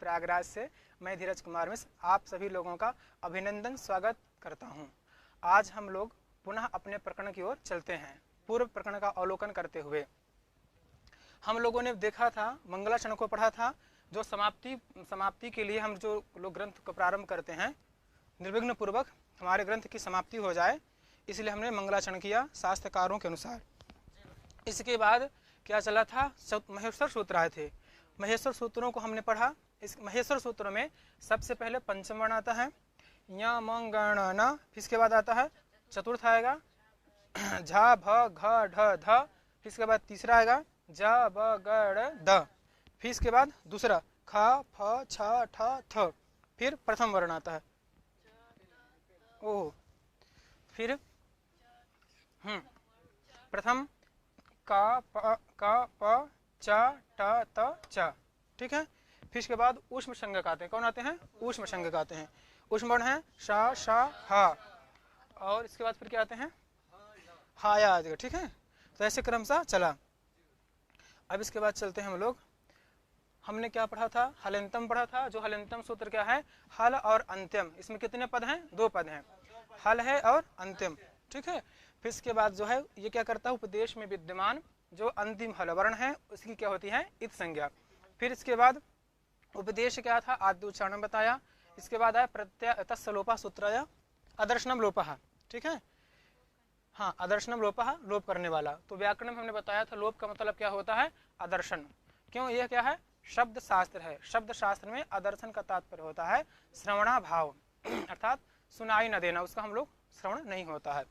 प्रयागराज से मैं धीरज कुमार मिश्र आप सभी लोगों का अभिनंदन स्वागत करता हूं। आज हम लोग पुनः अपने प्रकरण की ओर चलते हैं। पूर्व प्रकरण का अवलोकन करते हुए हम लोगों ने देखा था, मंगलाचरण को पढ़ा था, जो समाप्ति के लिए हम जो लोग ग्रंथ को प्रारंभ करते हैं, निर्विघ्न पूर्वक हमारे ग्रंथ की समाप्ति हो जाए, इसलिए हमने मंगलाचरण किया शास्त्रकारों के अनुसार। इसके बाद क्या चला था, महेश्वर सूत्र आए थे। महेश्वर सूत्रों को हमने पढ़ा। इस महेश्वर सूत्रों में सबसे पहले पंचम वर्ण आता है, य म गण न, फिर इसके बाद आता है चतुर्थ आएगा झ भ घ ढ ध, फिर इसके बाद तीसरा आएगा ज ब ग ड, फिर इसके बाद दूसरा ख फ छ ठ थ, फिर प्रथम वर्ण आता है ओ, फिर प्रथम का प च ट त च, ठीक है। फिर इसके बाद ऊष्म संज्ञक आते हैं। कौन आते हैं? ऊष्म संज्ञक आते हैं। ऊष्म वर्ण है श श ह, और इसके बाद फिर क्या आते हैं? हाया आदि, ठीक है। तो ऐसे क्रम सा चला। अब इसके बाद चलते हैं हम लोग। हमने क्या पढ़ा था? हलंतम पढ़ा था। जो हलंतम सूत्र क्या है? हल और अंत्यम। इसमें कितने पद हैं? 2 पद हैं, हल है और अंत्यम, ठीक है। फिर इसके बाद जो है ये क्या करता है, उपदेश में विद्यमान जो अंतिम हल वर्ण है उसकी क्या होती है? इत संज्ञा। फिर इसके बाद उपदेश क्या था? आद्य उच्चारण बताया। इसके बाद आया प्रत्यय तत्सलोपा सूत्राय अदर्शनम लोपः, ठीक है। हाँ, अदर्शनम लोपः, लोप करने वाला। तो व्याकरण में हमने बताया था लोप का मतलब क्या होता है? अदर्शन। क्यों? यह क्या है? शब्द शास्त्र है। शब्द शास्त्र में अदर्शन का तात्पर्य होता है श्रवणा भाव, अर्थात सुनाई न देना, उसका हम लोग श्रवण नहीं होता है।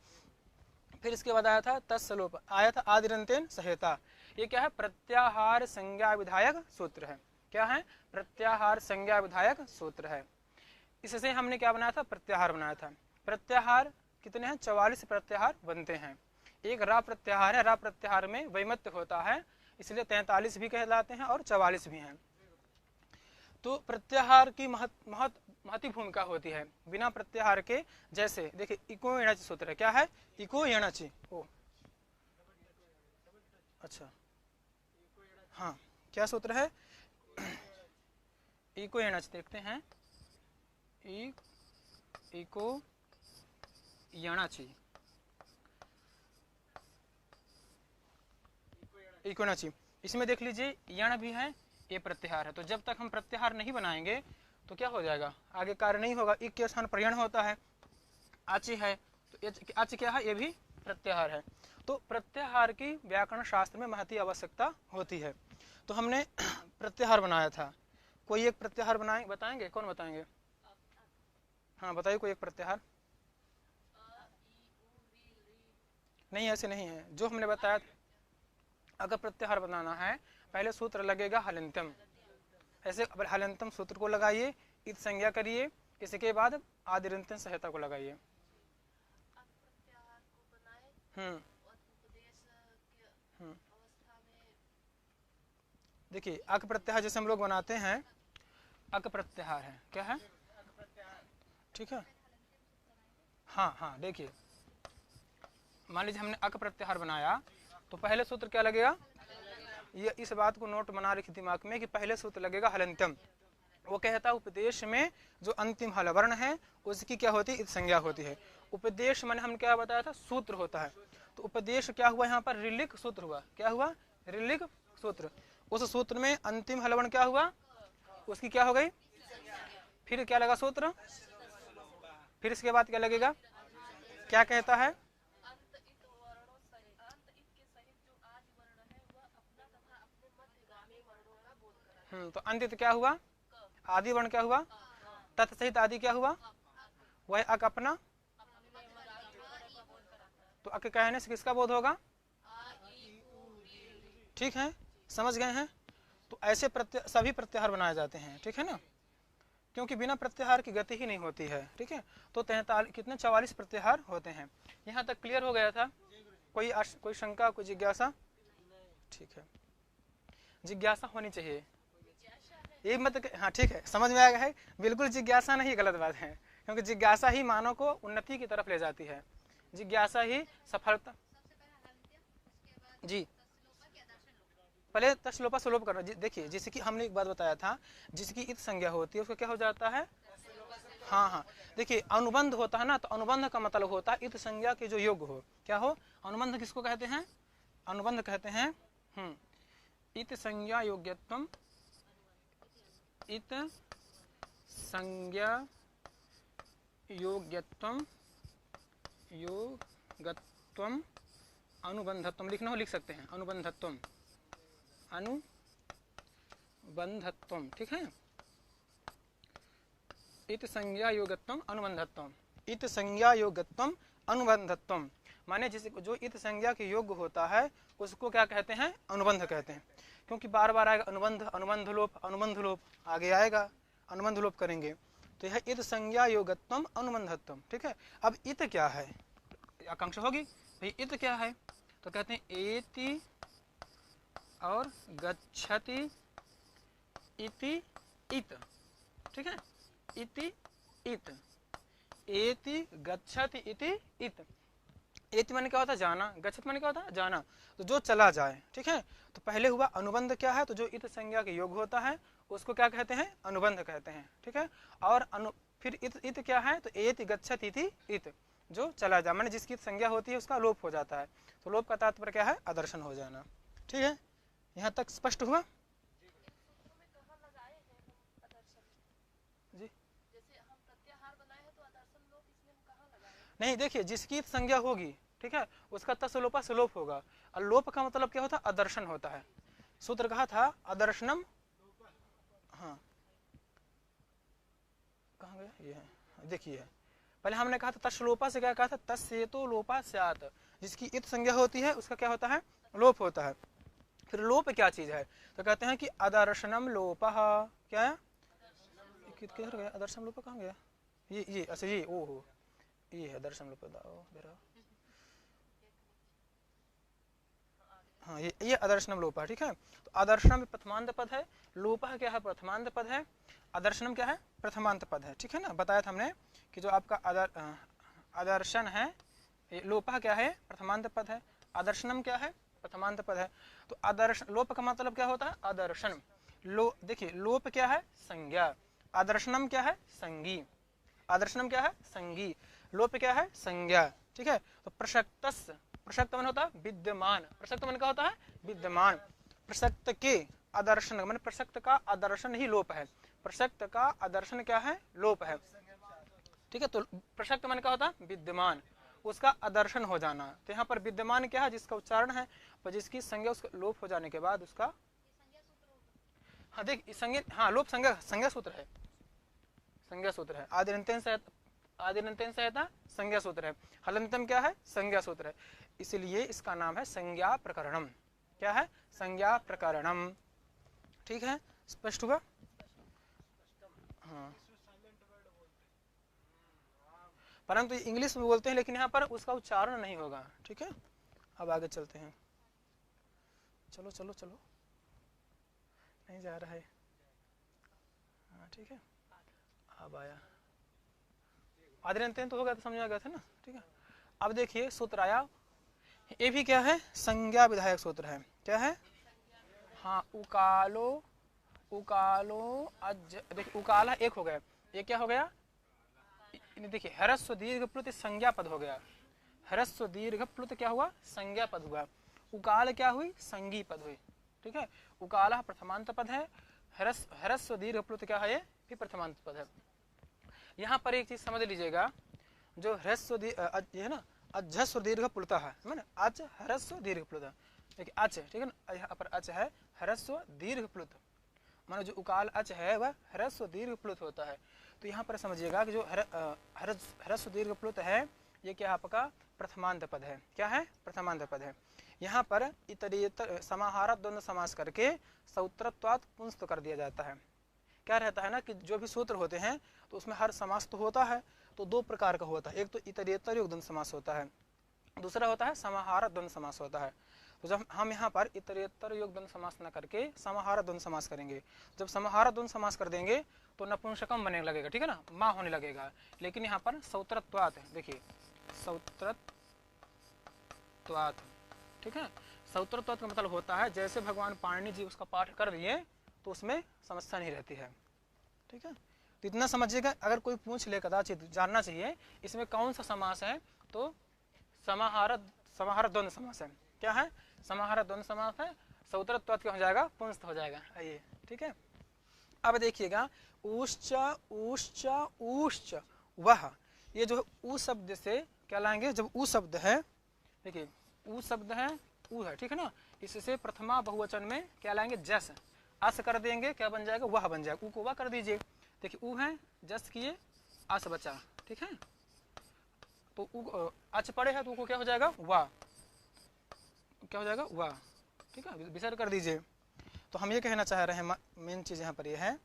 फिर इसके बाद आया था तत्सलोप, आया था आदिरंतेन सहेता। ये क्या है? प्रत्याहार संज्ञा विधायक सूत्र है। क्या है? प्रत्याहार संज्ञा विधायक सूत्र है। इससे हमने क्या बनाया था? प्रत्याहार बनाया था। प्रत्याहार कितने हैं? 44 प्रत्याहार बनते हैं। एक रा प्रत्याहार है, रा प्रत्याहार में वैमत्य होता है, इसलिए 43 भी कहलाते हैं और 44 भी हैं। तो प्रत्याहार की महती भूमिका होती है। बिना प्रत्याहार के, जैसे देखिए इको यणचि सूत्र है। क्या है? इको यणचि। ओ अच्छा, हाँ, क्या सूत्र है? इको यणचि देखते हैं। इको यणचि, इको यणचि। इसमें देख लीजिए यण भी है, ये प्रत्याहार है। तो जब तक हम प्रत्याहार नहीं बनाएंगे तो क्या हो जाएगा? आगे कार्य नहीं होगा। इक के स्थान पर यण होता है, आचि है, तो आचि क्या है? ये भी प्रत्याहार है। तो प्रत्याहार की व्याकरण शास्त्र में महती आवश्यकता होती है। तो हमने प्रत्याहार बनाया था। कोई एक प्रत्याहार बताएंगे? कौन बताएंगे? हाँ बताइए कोई एक प्रत्याहार। नहीं, ऐसे नहीं है। जो हमने बताया, अगर प्रत्याहार बनाना है पहले सूत्र लगेगा हलंतम। ऐसे हलंतम सूत्र को लगाइए, इत संज्ञा करिए, इसके बाद आदिरंतम सहायता को लगाइए। देखिए अक प्रत्याहार जैसे हम लोग बनाते हैं, अक प्रत्याहार है। क्या है? ठीक है। हाँ हाँ, देखिए मान लीजिए हमने अक प्रत्याहार बनाया तो पहले सूत्र क्या लगेगा? ये इस बात को नोट बना रखी दिमाग में कि पहले सूत्र लगेगा हलंतम। वो कहता है उपदेश में जो अंतिम हल वर्ण है उसकी क्या होती है? इत संज्ञा होती है। उपदेश मन हम क्या बताया था? सूत्र होता है। तो उपदेश क्या हुआ? यहाँ पर ऋलिक सूत्र हुआ। क्या हुआ? ऋलिक सूत्र। उस सूत्र में अंतिम हल वर्ण क्या हुआ? उसकी क्या हो गई? फिर क्या लगा सूत्र? फिर इसके बाद क्या लगेगा? क्या कहता है? तो अंतित क्या हुआ? आदि वर्ण क्या हुआ? तत्सहित आदि क्या हुआ? वह अक अपना। तो अक कहने से किसका बोध होगा? ठीक है, समझ गए हैं? तो ऐसे सभी प्रत्याहार बनाए जाते हैं, ठीक है ना, क्योंकि बिना प्रत्याहार की गति ही नहीं होती है। ठीक है, तो 43 कितने 44 प्रत्याहार होते हैं। यहाँ तक क्लियर हो गया था? कोई शंका, कोई जिज्ञासा? ठीक है, जिज्ञासा होनी चाहिए। ये मत, हाँ ठीक है, समझ में आ गया है। बिल्कुल जिज्ञासा नहीं, गलत बात है, क्योंकि जिज्ञासा ही मानव को उन्नति की तरफ ले जाती है। जिज्ञासा ही सफलता। जी, पहले तस् लोपा से लोप करना। देखिए जिसकी हमने एक बात बताया था, जिसकी इत संज्ञा होती है उसका क्या हो जाता है? हाँ हाँ, देखिए अनुबंध होता है ना, तो अनुबंध का मतलब होता है इत संज्ञा के जो योग हो। क्या हो? अनुबंध किसको कहते हैं? अनुबंध कहते हैं इत संज्ञा योग्यत्वम, इत संज्ञा योग्यत्वम, योगत्वम, अनुबंधत्वम लिखना हो लिख सकते हैं, अनुबंधत्वम, अनुबंधत्वम, ठीक है। इत संज्ञा योगत्वम अनुबंधत्वम, इत संज्ञा योगत्वम अनुबंधत्वम, माने जिस जो इत संज्ञा के योग्य होता है उसको क्या कहते हैं? अनुबंध कहते हैं। क्योंकि बार बार आएगा अनुबंध, अनुबंध लोप, अनुबंध लोप, आगे आएगा अनुबंध लोप करेंगे, तो यह इत संज्ञा योगत्वम अनुबंधत्वम, ठीक है। अब इत क्या है? आकांक्षा होगी भाई इत क्या है, तो कहते हैं एति और गच्छति इति इत, ठीक है। इति इत, एति गच्छति इति इत। एति माने क्या होता है? जाना। गच्छति माने क्या होता है? जाना, तो जो चला जाए, ठीक है। तो पहले हुआ अनुबंध क्या है, तो जो इत संज्ञा के योग होता है उसको क्या कहते हैं? अनुबंध कहते हैं, ठीक है। और फिर इत क्या है, तो एति गच्छति इति इत, जो चला जाए, माने जिसकी संज्ञा होती है उसका लोप हो जाता है। तो लोप का तात्पर्य क्या है? आदर्शन हो जाना, ठीक है। यहाँ तक स्पष्ट हुआ? जी नहीं, देखिए जिसकी संज्ञा होगी, ठीक है, उसका तस् लोपा से लोप होगा। और लोप का मतलब क्या होता है? आदर्शन होता है। सूत्र कहा था आदर्शनम, हाँ कहाँ गया ये है, देखिए पहले हमने कहा था तस् लोपा से क्या कहा था? तस्य तो लोपा स्यात्, जिसकी इत संज्ञा होती है उसका क्या होता है? लोप होता है। फिर लोप क्या चीज है, तो कहते हैं कि अदर्शनम लोपः, क्या है? किधर गया अदर्शनम लोप? कहाँ गया ये? अच्छा ये, ओहो ये है दर्शन लोप, हाँ ये आदर्शनम लोपः, ठीक है। तो आदर्शनम प्रथमांत पद है, लोपः क्या है? प्रथमांत पद है, आदर्शनम क्या है? प्रथमांत पद है, ठीक है ना। बताया था हमने कि जो आपका आदर्शन है, लोपः क्या है? प्रथमांत पद है, आदर्शनम क्या है? प्रथमांत पद है। तो आदर्श लोप का मतलब क्या होता है? आदर्शन। देखिए लोप क्या है? संज्ञा। आदर्शनम क्या है? संगी। आदर्शनम क्या है? संगी। लोप क्या है? संज्ञा, ठीक है। तो प्रसक्तस्, प्रसक्त मन होता है विद्यमान, प्रसक्त मन का होता है विद्यमान। प्रसक्त के आदर्शन मान प्रसक्त का आदर्शन ही लोप है, प्रसक्त का आदर्शन क्या है? लोप है, ठीक है। तो प्रसक्त मन का होता है विद्यमान, उसका आदर्शन हो जाना। तो यहाँ पर विद्यमान क्या है? जिसका उच्चारण है, पर जिसकी संज्ञा उसका लोप हो जाने के बाद उसका, हाँ देख संज्ञा, हाँ लोप संज्ञा सूत्र है, संज्ञा सूत्र है। आदिनंतेन सहायता संज्ञा सूत्र है, हलंतम क्या है? संज्ञा सूत्र है, इसलिए इसका नाम है संज्ञा प्रकरणम। क्या है? संज्ञा प्रकरणम, ठीक है। स्पष्ट हुआ? हाँ, परंतु इंग्लिश में बोलते हैं लेकिन यहाँ पर उसका उच्चारण नहीं होगा, ठीक है। अब आगे चलते हैं, चलो चलो चलो, नहीं जा रहा है, हाँ ठीक है। अब आया आदिनंतेन तो हो गया, तो समझ आ गया था ना, ठीक है। अब देखिए सूत्र आया, ये भी क्या है? संज्ञा विधायक सूत्र है। क्या है? हाँ उकालो, उकालो अज, देखिए उकाला एक हो गया, ये क्या हो गया? देखिए ह्रस्व दीर्घ प्लुत संज्ञा पद हो गया, ह्रस्व दीर्घ प्लुत क्या हुआ? संज्ञा पद हुआ। उकाल क्या हुई? संगी पद हुई, ठीक है। उकाला प्रथमांत पद है, ह्रस्व दीर्घ प्लुत क्या है? ये प्रथमांत पद है। यहाँ पर एक चीज समझ लीजिएगा, जो ह्रस्व ये है ना, अजस्व दीर्घ प्लुत है ना, अच ह्रस्व दीर्घ प्लुत, देखिए अच, ठीक है ना, यहाँ पर अच है ह्रस्व दीर्घ प्लुत, मानो जो उकाल अच है वह ह्रस्व दीर्घ प्लुत होता है। तो यहाँ पर समझिएगा कि जो ह्रस्व दीर्घ प्लुत है ये क्या आपका प्रथमांत पद है। क्या है? प्रथमांत पद है। यहाँ पर इतरेतर समाहार द्वंद्व समास करके सूत्रत्वात् पुंस्त कर दिया जाता है। क्या रहता है ना कि जो भी सूत्र होते हैं तो उसमें हर समास तो होता है, तो दो प्रकार का होता है, एक तो इतरेतर योग द्वंद्व समास होता है, दूसरा होता है समाहार द्वंद्व समास होता है। तो जब हम यहाँ पर इतरेतर योग द्वंद्व समास न करके समाहार द्वंद्व समास करेंगे, जब समाहार द्वंद्व समास कर देंगे तो नपुंसकम बनने लगेगा, ठीक है ना, माँ होने लगेगा। लेकिन यहाँ पर सौत्रत्वात्, देखिए सौत्रत्वात्, ठीक है, सौत्र तत्व का मतलब होता है जैसे भगवान पाणिनि जी उसका पाठ कर दिए तो उसमें समस्या नहीं रहती है। ठीक है, तो इतना समझिएगा। अगर कोई पूछ ले कदाचित जानना चाहिए इसमें कौन सा समास है, तो समाहार द्वंद्व समास है। क्या है? समाहार द्वंद्व समास है। सौत्र तत्व क्या हो जाएगा? पुंस्त हो जाएगा। आइए, ठीक है। अब देखिएगा, ऊश्च ऊश्च ऊश्च वह, ये जो ऊ शब्द से क्या लाएंगे? जब ऊ शब्द है, देखिए ऊ शब्द है, ऊ है, ठीक है ना, इससे प्रथमा बहुवचन में क्या लाएंगे? जस। अस कर देंगे, क्या बन जाएगा? वह बन जाएगा। ऊ को वह कर दीजिए। देखिए ऊ है, जस किए, अस बचा। ठीक है, तो ऊ अच पड़े है तो ऊ को क्या हो जाएगा? वाह। क्या हो जाएगा? वाह। ठीक है, विसर्ग कर दीजिए। तो हम ये कहना चाह रहे हैं, मेन चीज यहाँ पर ये है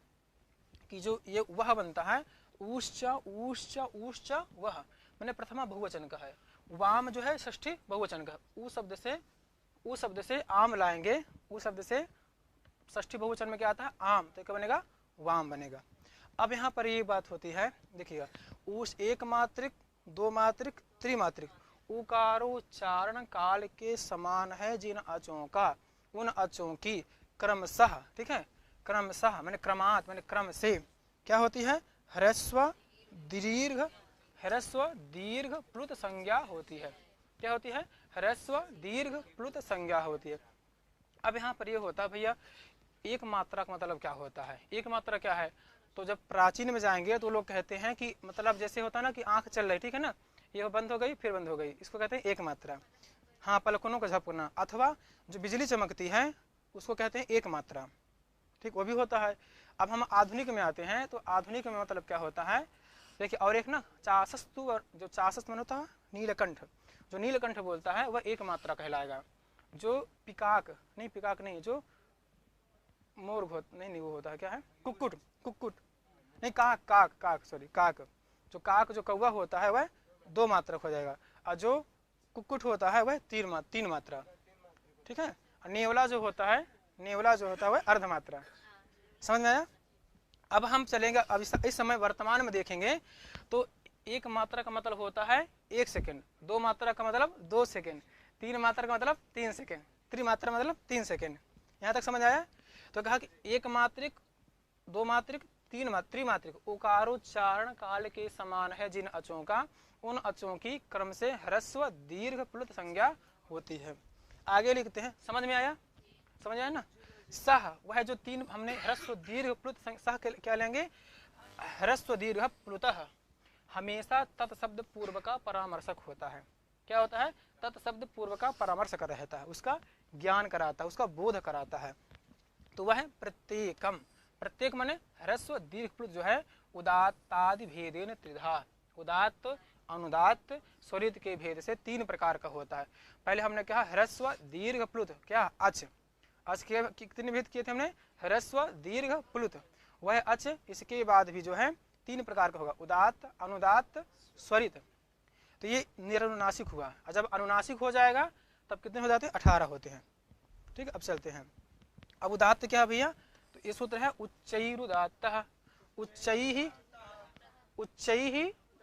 कि जो ये वह बनता है, ऊश्च ऊश्च ऊश्च वह, मैंने प्रथमा बहुवचन का है। वाम जो है षष्ठी बहुवचन का। ऊ शब्द से आम लाएंगे। ऊ शब्द से षष्ठी बहुवचन में क्या आता है? आम। तो क्या बनेगा? वाम बनेगा। अब यहाँ पर ये बात होती है, देखिएगा, ऊष एक मात्रिक, दो मात्रिक, त्रिमात्रिक, उकारोच्चारण काल के समान है जिन अचों का, उन अचों की क्रमशः, ठीक है, क्रमशः मैंने क्रमात्, मैंने क्रम से क्या होती है? ह्रस्व दीर्घ प्लुत संज्ञा होती है। क्या होती है? ह्रस्व दीर्घ प्लुत संज्ञा होती है। अब यहाँ पर ये होता है भैया, एक मात्रा का मतलब क्या होता है? एक मात्रा क्या है? तो जब प्राचीन में जाएंगे तो लोग कहते हैं कि मतलब जैसे होता है ना कि आंख चल रही, ठीक है ना, ये बंद हो गई फिर बंद हो गई, इसको कहते हैं एक मात्रा। हाँ, पलकों का झपकना, अथवा जो बिजली चमकती है उसको कहते हैं एक मात्रा। ठीक, वो भी होता है। अब हम आधुनिक में आते हैं तो आधुनिक में मतलब क्या होता है? देखिए, और एक ना चासस्तु, और जो चासस्त मन होता है नीलकंठ, जो नीलकंठ बोलता है वह एक मात्रा कहलाएगा। जो पिकाक नहीं, जो मोर नहीं वो होता है, क्या है? कुक्कुट नहीं, काक, जो काक जो कौवा होता है वह दो मात्रा हो जाएगा, और जो कुक्कुट होता है वह तीन मात्रा। ठीक है, नेवला जो होता है वह अर्ध मात्रा। समझ में आया? अब हम चलेंगे, अब इस समय वर्तमान में देखेंगे तो एक मात्रा का मतलब होता है 1 सेकेंड, दो मात्रा का मतलब 2 सेकेंड, तीन मात्रा का मतलब 3 सेकेंड, त्रिमात्रा मतलब 3 सेकेंड। यहाँ तक समझ आया? तो कहा कि एक मात्रिक, दो मात्रिक, त्रिमात्रिक उकारोच्चारण काल के समान है जिन अचों का, उन अचों की क्रम से ह्रस्व दीर्घ प्लुत संज्ञा होती है। आगे लिखते हैं, समझ में आया? समझ आया ना? सह, वह जो तीन हमने ह्रस्व दीर्घ प्लुत, सह क्या लेंगे? ह्रस्व दीर्घ प्लुतः हमेशा तत्शब्द पूर्व का परामर्शक होता है। क्या होता है? तत्शब्द पूर्व का परामर्शक रहता है, उसका ज्ञान कराता है, उसका बोध कराता है। तो वह प्रत्येकम, प्रत्येक माने ह्रस्व दीर्घ प्लुत जो है उदात्तादि भेदेन त्रिधा, उदात्त, अनुदात्त, स्वरित के भेद से 3 प्रकार का होता है। पहले हमने कहा ह्रस्व दीर्घ प्लुत, क्या? अच के कितने भेद किए थे हमने? ह्रस्व दीर्घ प्लुत, वह अच। इसके बाद भी जो है 3 प्रकार का होगा, उदात्त, अनुदात्त, स्वरित। तो ये निरनुनासिक हुआ। और जब अनुनासिक हो जाएगा तब कितने हो जाते हैं? 18 होते हैं। ठीक है, अब चलते हैं। अब उदात्त क्या भैया? तो ये सूत्र है उच्चैरुदात्तः, उच्चैः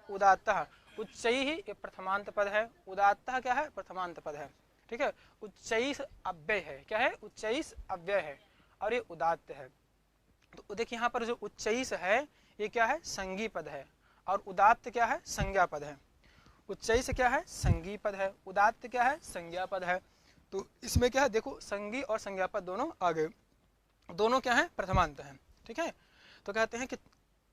उदात्तः, उच्चैः ये प्रथमांत पद है, उदात्तः क्या है? प्रथमांत पद है। ठीक है, उच्चैस अव्यय है, क्या है? उच्चैस अव्यय है, और ये उदात्त है। तो देखिए यहाँ पर जो उच्चैस है ये क्या है? संज्ञा पद है, और उदात्त क्या है? संज्ञा पद है। उच्चैस क्या है? संज्ञा पद है, उदात्त क्या है? संज्ञा पद है। तो इसमें क्या है? देखो, संज्ञा और संज्ञा पद दोनों आ गए, दोनों क्या है? प्रथमांत है। ठीक है, तो कहते हैं कि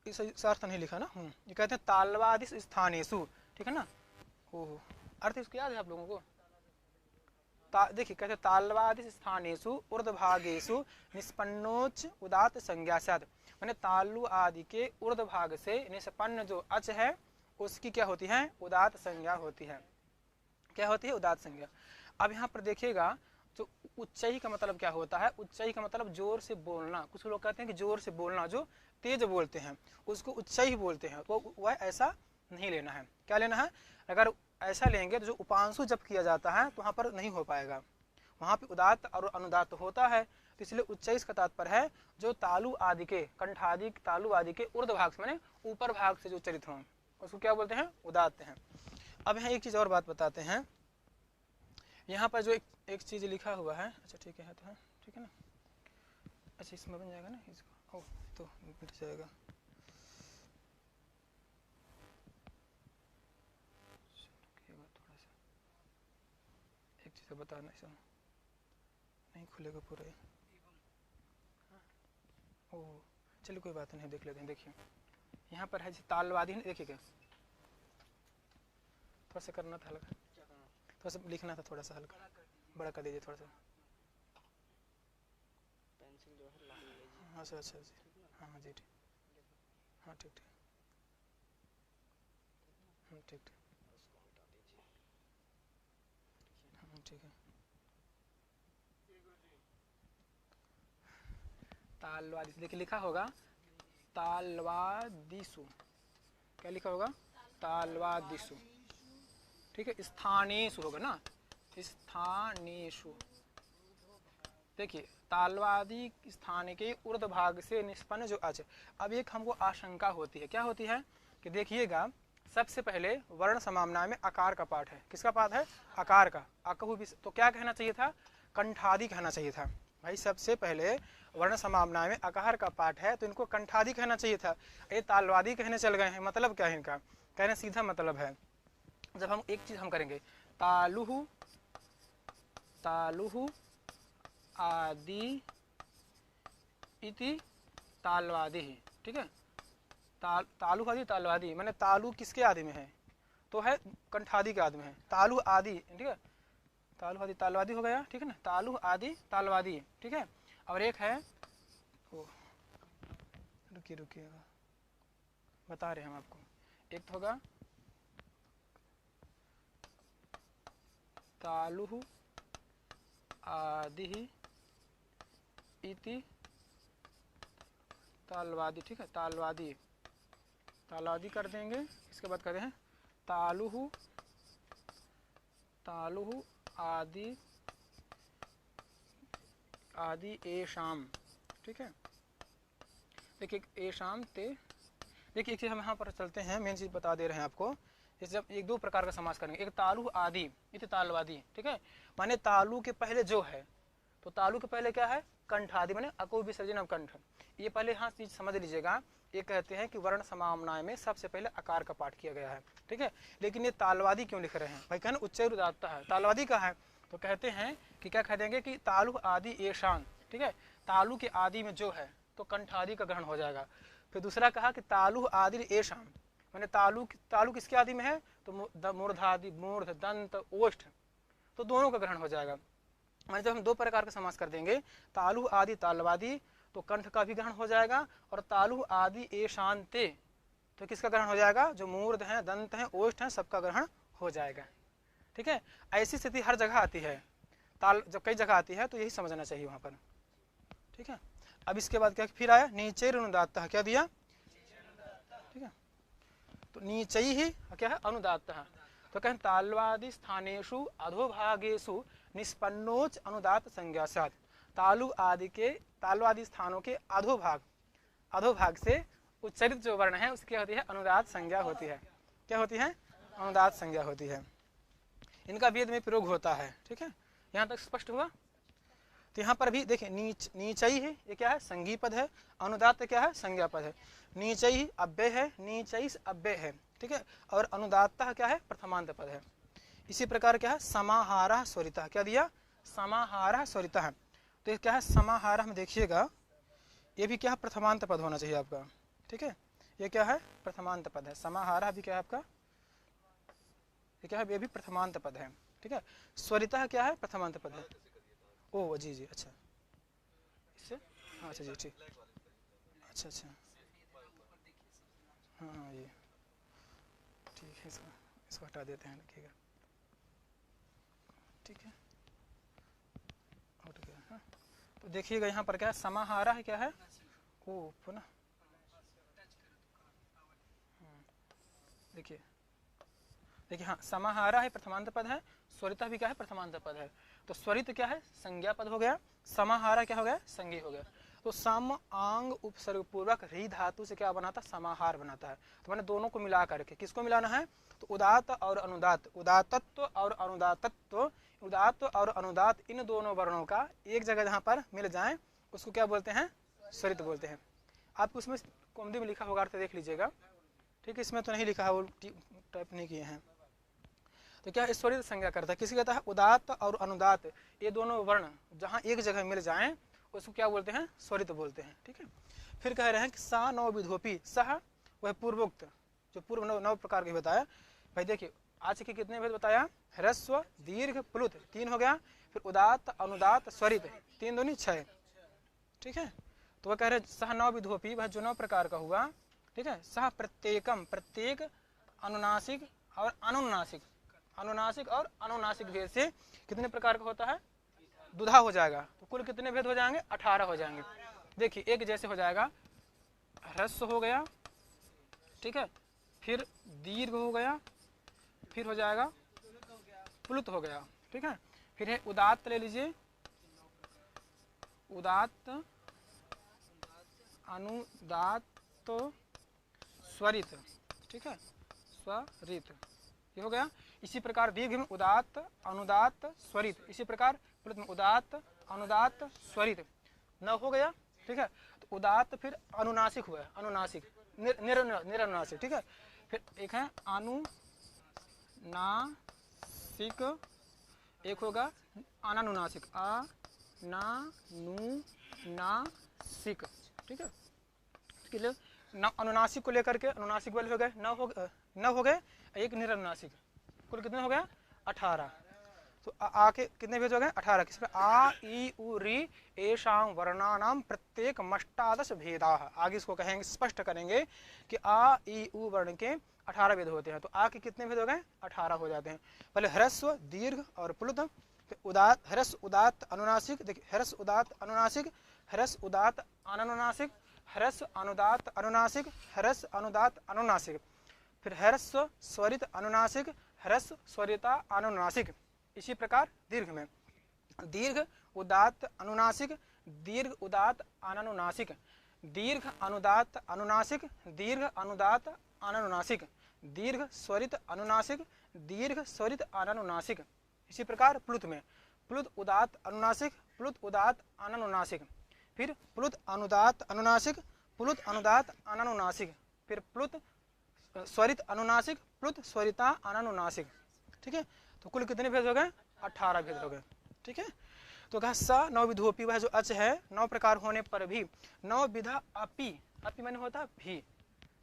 इस अर्थ नहीं लिखा ना, ये कहते हैं तालवादिस स्थानेषु, ठीक है ना। ओहो, अर्थ इसको याद है आप लोगों को? देखिए, कहते हैं तालवादिस स्थानेषु ऊर्ध्वभागेषु निष्पन्नोच्च उदात्त संज्ञा स्यात्, माने तालु आदि के ऊर्ध्व भाग से निष्पन्न जो अच है उसकी क्या होती है? उदात्त संज्ञा होती है। क्या होती है? उदात्त संज्ञा। अब यहाँ पर देखिएगा, जो उच्चई का मतलब क्या होता है? उच्चई का मतलब जोर से बोलना। कुछ लोग कहते हैं कि जोर से बोलना, जो तेज बोलते हैं उसको उच्चई बोलते हैं, तो वह ऐसा नहीं लेना है। क्या लेना है? अगर ऐसा लेंगे तो जो उपांशु जब किया जाता है तो वहाँ पर नहीं हो पाएगा, वहाँ पे उदात्त और अनुदात्त होता है। तो इसलिए उच्चैस का तात्पर्य है जो तालु आदि के, कंठादि तालु आदि के ऊर्ध्व भाग से, माने ऊपर भाग से जो चरित हों उसको क्या बोलते हैं? उदात्त हैं। अब यहाँ एक चीज और बात बताते हैं, यहाँ पर जो एक एक चीज़ लिखा हुआ है, अच्छा ठीक है, तो है ठीक है ना, अच्छा इसमें बन जाएगा ना इसको, ओह तो मिट जाएगा। थोड़ा सा एक चीज़ बताना, ऐसा नहीं खुलेगा पूरा। ओह चलिए कोई बात नहीं, देख लेते हैं। देखिए यहाँ पर है तालवादी, देखिएगा थोड़ा सा करना था हल्का, थोड़ा सा लिखना था थोड़ा सा हल्का, बड़ा कर दीजिए थोड़ा सा। पेंसिल जो है लाल लीजिए। हाँ सर, अच्छा जी, हाँ हाँ जी ठीक, हाँ ठीक ठीक, ठीक ठीक, उसको हटा दीजिए। हाँ ठीक है। तालवादी, देखिए लिखा होगा तालवादिसु, क्या लिखा होगा? तालवादिसु, ठीक है। स्थानेषु होगा ना, स्थानेषु। देखिए तालवादी स्थान के ऊर्ध भाग से निष्पन्न जो अच। अब एक हमको आशंका होती है, क्या होती है कि देखिएगा सबसे पहले वर्ण समाम्ना में आकार का पाठ है। किसका पाठ है? आकार का। अकहु भी, तो क्या कहना चाहिए था? कंठादि कहना चाहिए था। भाई सबसे पहले वर्ण समाम्ना में आकार का पाठ है तो इनको कंठादि कहना चाहिए था। ये तालवादी कहने चल गए हैं। मतलब क्या है इनका? कहने सीधा मतलब है, जब हम एक चीज हम करेंगे, तालुहु, तालुहु आदि इति तालवादी, ठीक है। तालु आदि तालवादी, मैंने तालु किसके आदि में है? तो है कंठादि के आदि में है। तालु आदि, ठीक है, तालु आदि तालवादी हो गया, ठीक है ना। तालु आदि तालवादी, ठीक है। और एक है, रुकिए रुकिएगा, बता रहे हैं हम आपको। एक तो होगा तालु आदि इति तालवादी, ठीक है। तालवादी, तालवादी कर देंगे। इसके बाद कहते हैं तालुहु, तालुहु आदि आदि एशाम, ठीक है। देखिए एशाम ते, देखिए एक चीज हम यहाँ पर चलते हैं, मेन चीज बता दे रहे हैं आपको। जैसे जब एक दो प्रकार का समास करेंगे, एक तालु आदि इति तालवादी, ठीक है। माने तालु के पहले जो है, तो तालु के पहले क्या है? कंठादि, माने अको विसर्जन कंठ। ये पहले हाँ चीज समझ लीजिएगा। ये कहते हैं कि वर्ण समाम्नाय में सबसे पहले आकार का पाठ किया गया है, ठीक है। लेकिन ये तालवादी क्यों लिख रहे हैं भाई? कहना उच्चैर उदात्त है, तालवादी का है। तो कहते हैं कि क्या कह देंगे कि तालु आदि एशान, ठीक है। तालु के आदि में जो है तो कंठादि का ग्रहण हो जाएगा। फिर दूसरा कहा कि तालु आदि एशान, मैंने तालु किसके आदि में है? तो मूर्धादि, मूर्ध, दंत, ओष्ठ, तो दोनों का ग्रहण हो जाएगा। मैंने जब हम दो प्रकार का समास कर देंगे, तालु आदि तालवादी, तो कंठ का भी ग्रहण हो जाएगा, और तालु आदि एशांते, तो किसका ग्रहण हो जाएगा? जो मूर्ध है, दंत है, ओष्ठ है, सबका ग्रहण हो जाएगा, ठीक है। ऐसी स्थिति हर जगह आती है। ताल जब कई जगह आती है तो यही समझना चाहिए वहां पर, ठीक है। अब इसके बाद क्या फिर आया? नीचे अनुदात्त, क्या दिया? ठीक है, तो नीचे ही क्या है? अनुदात्त। तो कहें तालवादी स्थानेषु अधोभागेषु निष्पन्नोच अनुदात संज्ञा साथ। तालु आदि के, तालु आदि स्थानों के अधोभाग से उच्चरित जो वर्ण है उसकी होती है अनुदात संज्ञा होती है। क्या होती है? अनुदात संज्ञा होती है। इनका वेद में प्रयोग होता है, ठीक है। यहाँ तक स्पष्ट हुआ? तो यहाँ पर भी देखिए नीचई है, ये क्या है? संज्ञी पद है। अनुदात क्या है? संज्ञा पद है। नीचई अव्यय है, नीचई अव्यय है, ठीक है। और अनुदात्तः क्या है? प्रथमांत पद है। इसी प्रकार क्या है? समाहारः स्वरितः, क्या दिया? समाहारः स्वरितः। तो ये क्या है? समाहारः में देखिएगा, ये भी क्या है? प्रथमांत पद होना चाहिए आपका, ठीक है। ये क्या है? प्रथमांत पद है। समाहारः भी क्या है आपका? ये क्या है? ये भी प्रथमांत पद है, ठीक है। स्वरितः क्या है? प्रथमांत पद है। ओ जी जी, अच्छा इससे, हाँ अच्छा जी ठीक, अच्छा अच्छा, हाँ हाँ ये ठीक है। इसको हटा देते हैं, रखिएगा, ठीक है, हट गया। हाँ तो देखिएगा यहाँ पर क्या है? समाहारा है, क्या है? ओ पुनः देखिए, देखिए हाँ, समाहारा है प्रथमांत पद है, स्वरिता भी क्या है? प्रथमांत पद है। तो स्वरित क्या है? संज्ञा पद हो गया, समाहारा क्या हो गया? संज्ञा हो गया। तो सम आंग उपसर्ग पूर्वक री धातु से क्या बनाता? समाहार बनाता है। तो मैंने दोनों को मिला करके, किसको मिलाना है? तो उदात्त और अनुदात्त, उदात्तत्व और अनुदात्तत्व, उदात्त और अनुदात्त इन दोनों वर्णों का एक जगह जहाँ पर मिल जाए उसको क्या बोलते हैं? स्वरित बोलते हैं। आपको उसमें कौमुदी में लिखा होगा तो देख लीजिएगा, ठीक है। इसमें तो नहीं लिखा है, वो टाइप नहीं किए हैं। तो क्या स्वरित संज्ञा करता है? किसी कहता है उदात्त और अनुदात्त ये दोनों वर्ण जहाँ एक जगह मिल जाएं उसको क्या बोलते हैं? स्वरित बोलते हैं, ठीक है। फिर कह रहे हैं कि सा नौ विधोपी, सह वह पूर्वोक्त जो पूर्व नौ प्रकार के बताया। भाई देखिए आज के कितने भेद बताया? ह्रस्व दीर्घ प्लुत 3 हो गया, फिर उदात्त अनुदात्त स्वरित 3 दूनी 6, ठीक है। तो वह कह रहे सह नौ विधोपी, वह जो 9 प्रकार का हुआ, ठीक है। सह प्रत्येकम प्रत्येक अनुनासिक और अनुनासिक, अनुनासिक और अनुनासिक भेद से कितने प्रकार का होता है? दुधा हो जाएगा। तो कुल कितने भेद हो जाएंगे? 18 हो जाएंगे। देखिए एक जैसे हो जाएगा, ह्रस्व हो गया, ठीक है, फिर दीर्घ हो गया, फिर हो जाएगा प्लुत हो गया, ठीक है। फिर है उदात्त, ले लीजिए उदात्त अनुदात्त स्वरित, ठीक है, स्वरित ये हो गया। इसी प्रकार दीर्घ में उदात्त अनुदात्त स्वरित, इसी प्रकार प्लुत में उदात्त अनुदात्त स्वरित 9 हो गया, ठीक है। तो उदात्त फिर अनुनासिक हुआ, अनुनासिक निरनुनासिक, ठीक है। फिर एक है अनुनासिक, एक होगा अनानुनासिक, अनानुनासिक, ठीक है। अनुनासिक को लेकर के अनुनासिक वाले हो गए 9 हो गए, एक निरनुनासिक, कुल कितने हो गया? 18। तो आके कितने भेद हो गए? 18। किस पर? आ ई उ री एषां वर्णानां प्रत्येक मष्टादश भेदा। आगे इसको कहेंगे, स्पष्ट करेंगे कि आ ई उ वर्ण के 18 भेद होते हैं। तो आ के कितने भेद हो गए? 18 हो जाते हैं। पहले ह्रस्व दीर्घ और प्लुत, उदात्त ह्रस्व उदात्त अनुनासिक, देखिए ह्रस्व उदात्त अनुनासिक, ह्रस्व उदात्त अनानुनासिक, ह्रस्व अनुदात्त अनुनासिक, ह्रस्व अनुदात्त अनुनासिक, फिर ह्रस्व स्वरित अनुनासिक, ह्रस्व स्वरिता अनुनासिक। इसी प्रकार दीर्घ में दीर्घ उदात्त अनुनासिक, दीर्घ उदात्त अनानुनासिक, दीर्घ अनुदात्त अनुनासिक, दीर्घ अनुदात्त अनानुनासिक, दीर्घ स्वरित अनुनासिक, दीर्घ स्वरित अनानुनासिक। इसी प्रकार प्लुत में प्लुत उदात्त अनुनासिक, प्लुत उदात्त अनानुनासिक, फिर प्लुत अनुदात्त अनुनासिक, प्लुत अनुदात्त अनानुनासिक, फिर प्लुत स्वरित अनुनासिक, प्लुत स्वरिता अनानुनासिक, ठीक है। तो कुल कितने भेद हो गए? 18 भेद हो गए, ठीक है। तो कहा स 9 विधोपी, वह जो अच है 9 प्रकार होने पर भी 9 विधा अपि, अपि माने होता भी,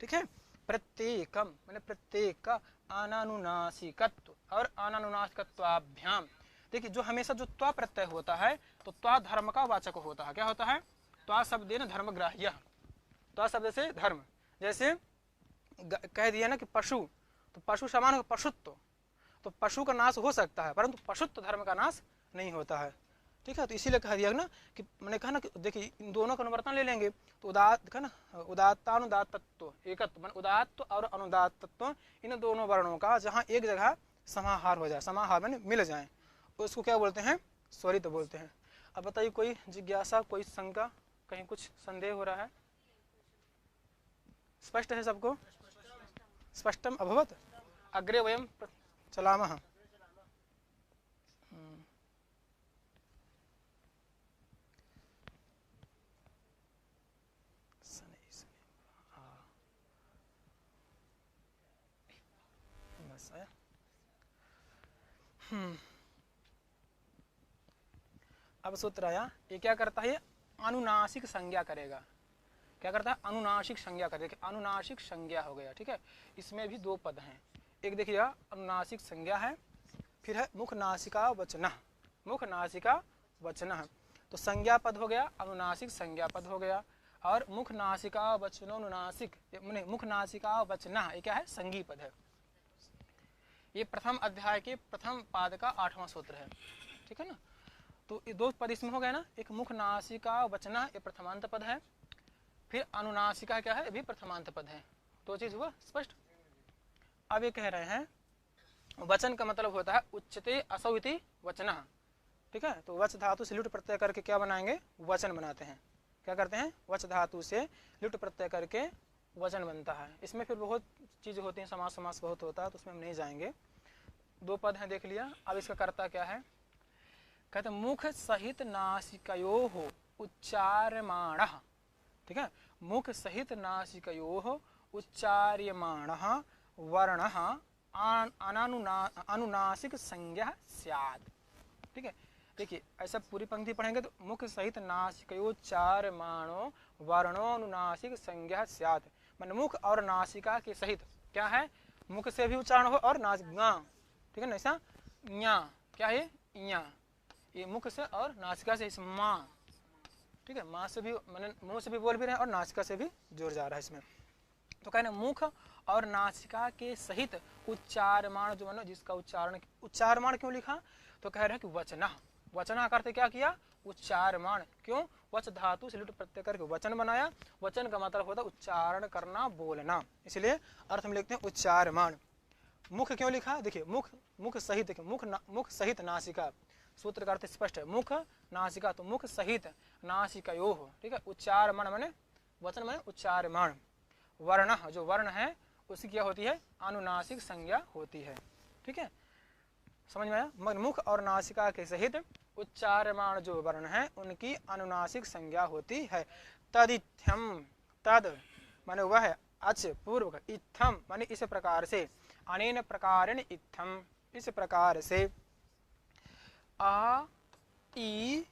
ठीक है। प्रत्येकम माने प्रत्येक का अनानुनासिकत्व और अनानुनासिकत्वाभ्याम। देखिए जो हमेशा जो त्वा प्रत्यय होता है तो त्वा धर्म का वाचक होता है। क्या होता है? त्वा शब्देन धर्मग्राह्य, त्वा शब्द से धर्म। जैसे कह दिया ना कि पशु, तो पशु समान पशुत्व, तो पशु का नाश हो सकता है परंतु पशुत्व धर्म का नाश नहीं होता है, ठीक है। तो इसीलिए कह दिया ना कि मैंने कहा ना कि देखिए इन दोनों का अनुवर्तन ले लेंगे तो उदात्त ना उदात्तानुदात्तत्व एकत्व मान उदात्त और अनुदात्तत्व इन दोनों वर्णों का जहाँ एक जगह समाहार हो जाए, समाहार माने मिल जाए, उसको क्या बोलते हैं? स्वरित बोलते हैं। अब बताइए कोई जिज्ञासा, कोई शंका, कहीं कुछ संदेह हो रहा है? स्पष्ट है सबको? स्पष्टम अभवत? अग्रे वयम चलामः। अब सूत्र आया, ये क्या करता है? अनुनासिक संज्ञा करेगा। क्या करता है? अनुनासिक संज्ञा करेगा। अनुनासिक संज्ञा हो गया, ठीक है। इसमें भी 2 पद हैं, एक देखिए अनुनासिक संज्ञा है, फिर है मुख नासिका वचन, मुख नासिका वचन। तो संज्ञा पद हो गया, अनुनासिक संज्ञा पद हो गया, और मुख नासिका वचनोनुनासिक, मुख नासिका वचन ये क्या है? संज्ञी पद है। ये प्रथम अध्याय के प्रथम पाद का 8वां सूत्र है, ठीक है ना। तो ये 2 पद इसमें हो गए ना, एक मुख नासिका वचन ये प्रथमांत पद है, फिर अनुनासिका क्या है? ये भी प्रथमांत पद है। 2 चीज हुआ स्पष्ट। अब ये कह रहे हैं वचन का मतलब होता है उच्चते असौ इति वचन, ठीक है। तो वच धातु से लुट प्रत्यय करके क्या बनाएंगे? वचन बनाते हैं। क्या करते हैं? वच धातु से लुट प्रत्यय करके वचन बनता है। इसमें फिर बहुत चीजें होती हैं, समास बहुत होता है, तो उसमें हम नहीं जाएंगे। 2 पद हैं देख लिया। अब इसका कर्ता क्या है? कहते हैं मुख सहित नासिकयोः उच्चार्यमाणः, ठीक है, मुख सहित नासिकयोः उच्चार्यमाणः वर्णः अनुनासिक संज्ञा स्यात्। ठीक है, देखिए ऐसा पूरी पंक्ति पढ़ेंगे तो मुख सहित नासिकयोच्चार्यमाणो वर्णो अनुनासिक संज्ञा स्यात्, मान मुख और नासिका के सहित क्या है, मुख से भी उच्चारण हो और नासिका, ठीक है ना, ऐसा ञा क्या है ञा, ये मुख से और नासिका से इस माँ, ठीक है, माँ से भी मैंने मुंह से भी बोल भी रहे हैं और नासिका से भी जोड़ जा रहा है इसमें। तो कहना मुख और नासिका के सहित उच्चारमाण जो है जिसका उच्चारमाण क्यों लिखा, तो कह रहे हैं कि वचना, वचना करते क्या किया, उच्चारमाण, क्यों, वच धातु से लुट प्रत्यय करके वचन बनाया, वचन का मतलब होता है उच्चारण करना, बोलना, इसलिए अर्थ में लिखते हैं उच्चारमाण। मुख क्यों लिखा, देखिए मुख, मुख सहित, देखिए मुख सहित नासिका, सूत्र का अर्थ स्पष्ट है, मुख नासिका, तो मुख सहित नासिकयोः, ठीक है, उच्चारमाण माने वचन माने उच्चारमाण, वर्ण जो वर्ण है उसकी क्या होती है, अनुनासिक संज्ञा होती है। ठीक है, समझ में आया, मुख और नासिका के सहित उच्चारमाण जो वर्ण है उनकी अनुनासिक संज्ञा होती है। तदित्थम, तद माने वह, अच पूर्व का, इत्थम माने इस प्रकार से, अनेन प्रकारेण इत्थम इस प्रकार से, आ ई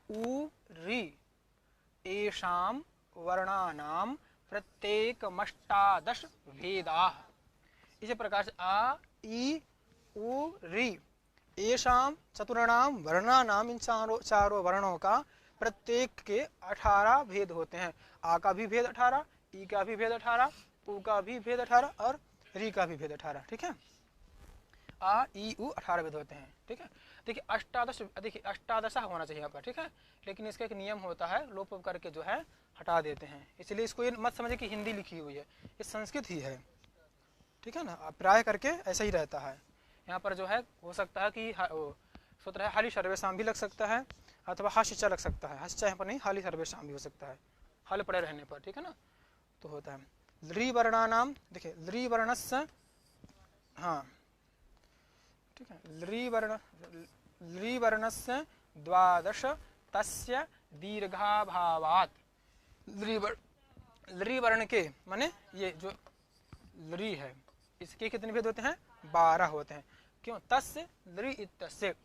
उ री एषां वर्णानां प्रत्येकमष्टादश भेदाः, इसी प्रकार से आ ई उ री एषां चतुर्णाम वर्णानाम, इन चारों वर्णों का प्रत्येक के 18 भेद होते हैं। आ का भी भेद 18, ई का भी भेद 18, उ का भी भेद 18 और री का भी भेद 18। ठीक है, आ ई उ 18 भेद होते हैं। ठीक है, देखिए अष्टादश, देखिए अष्टादशा होना चाहिए आपका, ठीक है, लेकिन इसका एक नियम होता है, लोप करके जो है हटा देते हैं, इसलिए इसको ये मत समझे कि हिंदी लिखी हुई है, ये संस्कृत ही है। ठीक है ना, प्राय करके ऐसा ही रहता है। यहाँ पर जो है हो सकता है कि सूत्र है हाली सर्वेशाम भी लग सकता है, अथवा हाशिचा लग सकता है, हाशिचा यहाँ पर नहीं, हाली सर्वेशाम भी हो सकता है, हल पड़े रहने पर, ठीक है ना, तो होता है। लृ वर्णानाम, देखिए लृ वर्णस्य, हाँ ठीक है, लृ वर्णस्य द्वादश तस्य दीर्घाभावात्, लृ वर्ण के माने ये जो लृ है इसके कितने भेद होते हैं, 12 होते हैं। क्यों, तस्य लृ इत्यस्य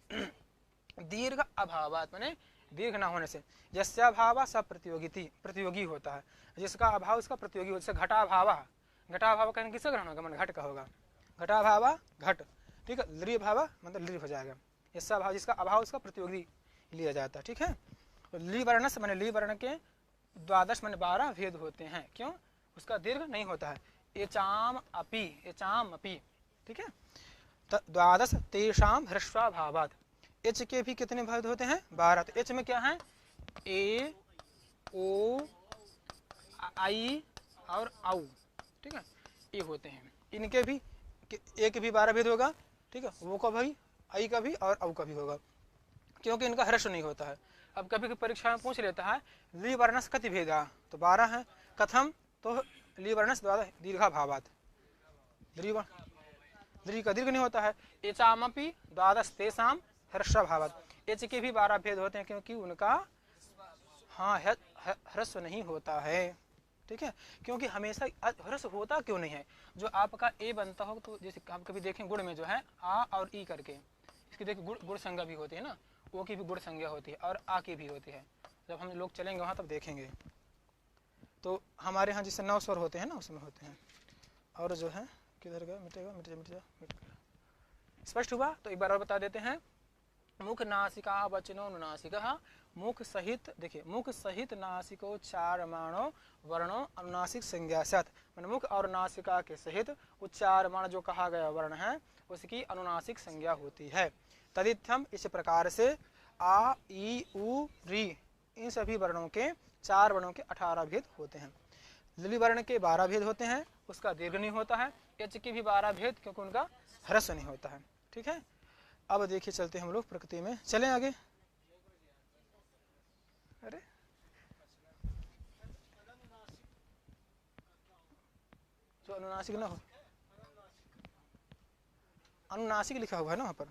दीर्घ अभावात् माने दीर्घ ना होने से, यस्याभाव स प्रतियोगी होता है, जिसका अभाव उसका प्रतियोगी होता है। घटाभाव, घटाभाव कहने किसका ग्रहण होगा, घट का होगा, घटाभाव घट, ठीक है, लृ भाव मतलब लृ हो जाएगा, यस्या भाव जिसका अभाव उसका प्रतियोगी लिया जाता है। ठीक है, तो लृ वर्ण से माने लृ वर्ण के द्वादश माने 12 भेद होते हैं, क्यों, उसका दीर्घ नहीं होता है। एचाम अपि, ठीक है, द्वादश तेषाम ह्रस्वाभावात्, एच के भी कितने भेद होते हैं, 12। तो एच में क्या है, ए ओ आई और औ, ठीक है, ये होते हैं, इनके भी ए के भी 12 भेद होगा, ठीक है, वो का भी, आई का भी और औ का भी होगा, क्योंकि इनका ह्रस्व नहीं होता है। अब कभी परीक्षा में पूछ लेता है लृ वर्णस्य कति भेदा, तो 12 है, कथम, तो लृ वर्णस्य द्वादश दीर्घाभावात्, लृ का दीर्घ नहीं होता है। एचामपि द्वादश तेषाम ह्रस्वभावात्, एच के भी 12 भेद होते हैं, क्योंकि उनका हाँ ह्रस्व नहीं होता है। ठीक है, क्योंकि हमेशा ह्रस्व होता क्यों नहीं है, जो आपका ए बनता हो, तो जैसे आप कभी देखें गुण में जो है आ और ई करके, इसकी देखिए गुण संज्ञा भी होती है ना, ओ की भी गुण संज्ञा होती है और आ की भी होती है। जब हम लोग चलेंगे वहाँ तब देखेंगे, तो हमारे यहाँ जिससे 9 स्वर होते हैं ना उसमें होते हैं, और जो है किधर गया, मिटेगा, मिट गया, स्पष्ट हुआ। तो एक बार और बता देते हैं, मुख नासिका वचनो अनुनासिका, मुख सहित, देखिए मुख सहित नासिकोच्चारमाणो वर्णो अनुनासिक संज्ञा स्यात्, मैंने मुख और नासिका के सहित उच्चारमाण जो कहा गया वर्ण है उसकी अनुनासिक संज्ञा होती है। तदित्थम, इस प्रकार से, आ ई उ री इन सभी वर्णों के 4 वर्णों के 18 भेद होते हैं। लृ वर्ण के 12 भेद होते हैं, उसका दीर्घ नहीं होता है। एच के भी 12 भेद, क्योंकि उनका ह्रस्व नहीं होता है। ठीक है, अब देखिए चलते हम लोग प्रकृति में, चलें आगे। अरे जो अनुनासिक ना हो, अनुनासिक लिखा हुआ है ना वहाँ पर,